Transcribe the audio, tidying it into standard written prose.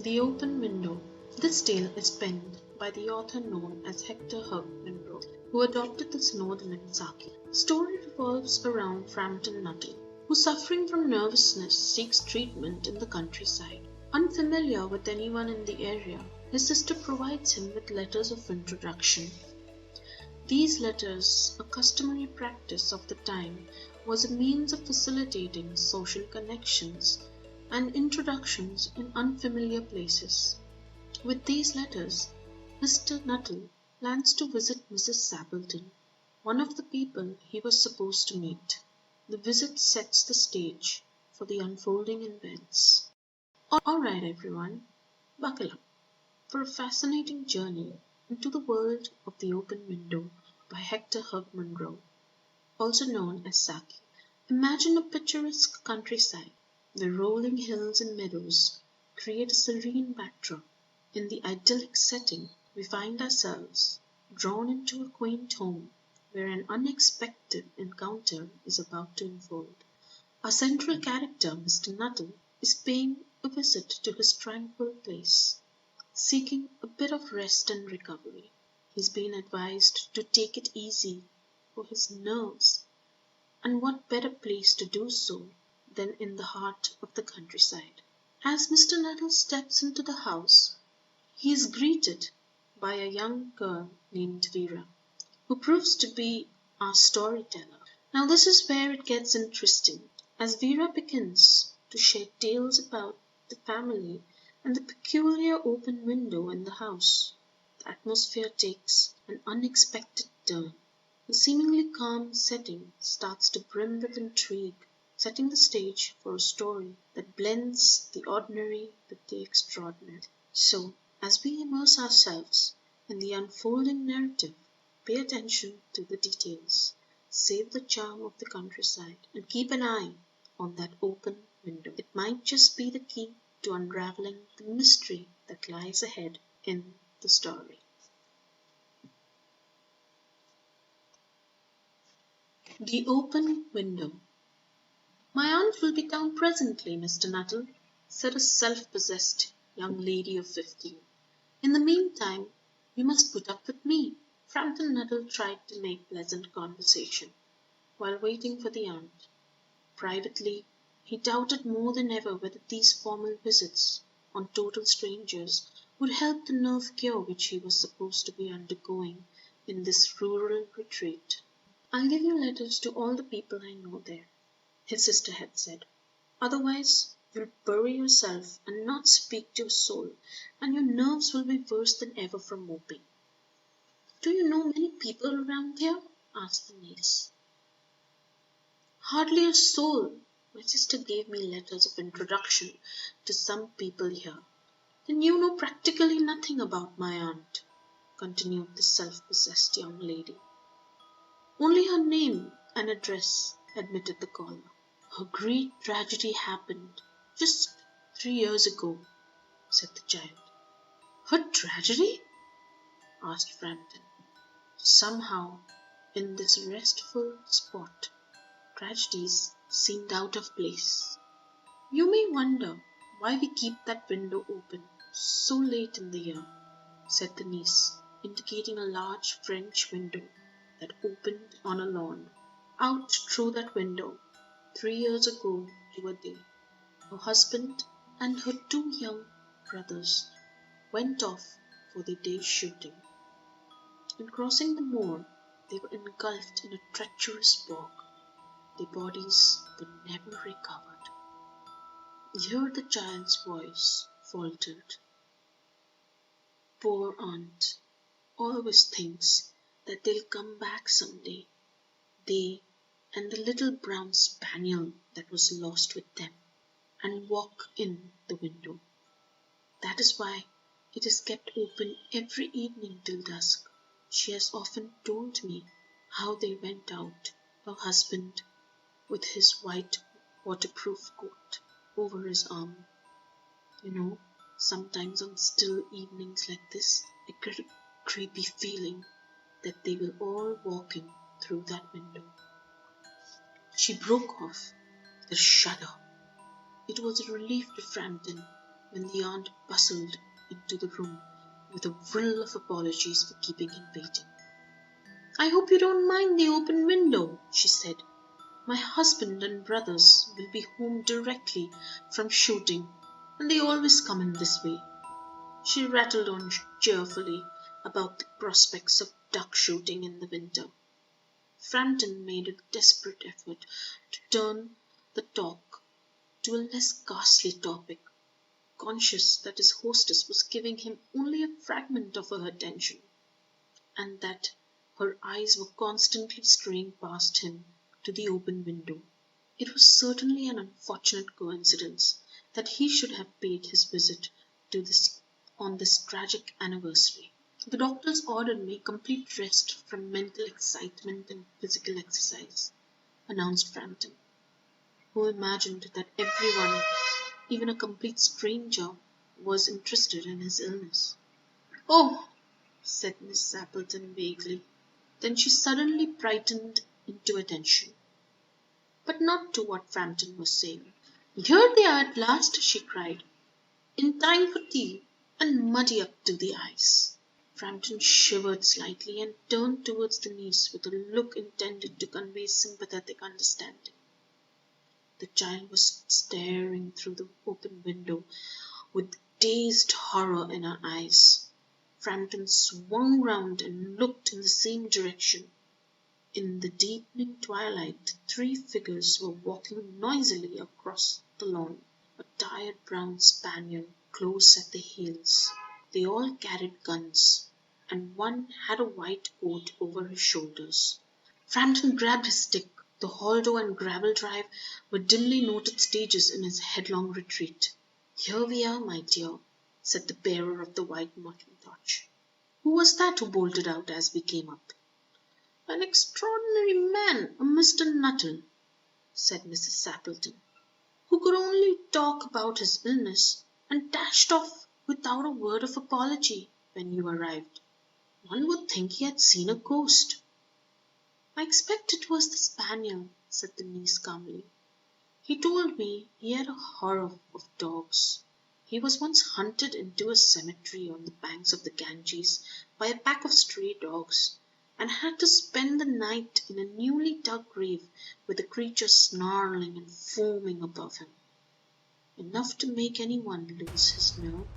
The Open Window. This tale is penned by the author known as Hector Hugh Munro, who adopted the pseudonym Saki. The story revolves around Frampton Nuttel, who, suffering from nervousness, seeks treatment in the countryside. Unfamiliar with anyone in the area, his sister provides him with letters of introduction. These letters, a customary practice of the time, was a means of facilitating social connections and introductions in unfamiliar places. With these letters, Mr. Nuttel plans to visit Mrs. Sappleton, one of the people he was supposed to meet. The visit sets the stage for the unfolding events. Alright everyone, buckle up for a fascinating journey into the world of The Open Window by Hector Hugh Munro, also known as Saki. Imagine a picturesque countryside. The rolling hills and meadows create a serene backdrop. In the idyllic setting, we find ourselves drawn into a quaint home where an unexpected encounter is about to unfold. Our central character, Mr. Nuttel, is paying a visit to his tranquil place, seeking a bit of rest and recovery. He's been advised to take it easy for his nerves, and what better place to do so than in the heart of the countryside. As Mr. Nuttel steps into the house, he is greeted by a young girl named Vera, who proves to be our storyteller. Now this is where it gets interesting, as Vera begins to share tales about the family and the peculiar open window in the house. The atmosphere takes an unexpected turn. The seemingly calm setting starts to brim with intrigue, setting the stage for a story that blends the ordinary with the extraordinary. So, as we immerse ourselves in the unfolding narrative, pay attention to the details, save the charm of the countryside, and keep an eye on that open window. It might just be the key to unraveling the mystery that lies ahead in the story. The Open Window. My aunt will be down presently, Mr. Nuttel, said a self-possessed young lady of 15. In the meantime, you must put up with me. Frampton Nuttel tried to make pleasant conversation while waiting for the aunt. Privately, he doubted more than ever whether these formal visits on total strangers would help the nerve cure which he was supposed to be undergoing in this rural retreat. I'll give you letters to all the people I know there, his sister had said. Otherwise, you'll bury yourself and not speak to a soul, and your nerves will be worse than ever from moping. Do you know many people around here? Asked the niece. Hardly a soul. My sister gave me letters of introduction to some people here. Then you know practically nothing about my aunt, continued the self-possessed young lady. Only her name and address, admitted the caller. Her great tragedy happened just 3 years ago, said the child. Her tragedy? Asked Frampton. Somehow, in this restful spot, tragedies seemed out of place. You may wonder why we keep that window open so late in the year, said the niece, indicating a large French window that opened on a lawn. Out through that window, 3 years ago to a day, her husband and her 2 young brothers went off for their day's shooting. In crossing the moor, they were engulfed in a treacherous bog. Their bodies were never recovered. Here the child's voice faltered. Poor aunt always thinks that they'll come back someday, they and the little brown spaniel that was lost with them, and walk in the window. That is why it is kept open every evening till dusk. She has often told me how they went out, her husband with his white waterproof coat over his arm. You know, sometimes on still evenings like this, I get a creepy feeling that they will all walk in through that window. She broke off with a shudder. It was a relief to Frampton when the aunt bustled into the room with a whirl of apologies for keeping him waiting. "I hope you don't mind the open window," she said. "My husband and brothers will be home directly from shooting, and they always come in this way." She rattled on cheerfully about the prospects of duck shooting in the winter. Frampton made a desperate effort to turn the talk to a less ghastly topic, conscious that his hostess was giving him only a fragment of her attention, and that her eyes were constantly straying past him to the open window. It was certainly an unfortunate coincidence that he should have paid his visit to this on this tragic anniversary. The doctors ordered me complete rest from mental excitement and physical exercise, announced Frampton, who imagined that everyone, even a complete stranger, was interested in his illness. "Oh," said Miss Sappleton vaguely. Then she suddenly brightened into attention, but not to what Frampton was saying. "Here they are at last," she cried, "in time for tea, and muddy up to the eyes." Frampton shivered slightly and turned towards the niece with a look intended to convey sympathetic understanding. The child was staring through the open window with dazed horror in her eyes. Frampton swung round and looked in the same direction. In the deepening twilight, three figures were walking noisily across the lawn, a tired brown spaniel close at their heels. They all carried guns, and one had a white coat over his shoulders. Frampton grabbed his stick. The Holdo and gravel drive were dimly noted stages in his headlong retreat. "Here we are, my dear," said the bearer of the white mutton torch. "Who was that who bolted out as we came up?" "An extraordinary man, a Mr. Nuttel," said Mrs. Sappleton, "who could only talk about his illness, and dashed off without a word of apology when you arrived. One would think he had seen a ghost." "I expect it was the spaniel," said the niece calmly. "He told me he had a horror of dogs. He was once hunted into a cemetery on the banks of the Ganges by a pack of stray dogs, and had to spend the night in a newly dug grave with the creature snarling and foaming above him. Enough to make anyone lose his nerve."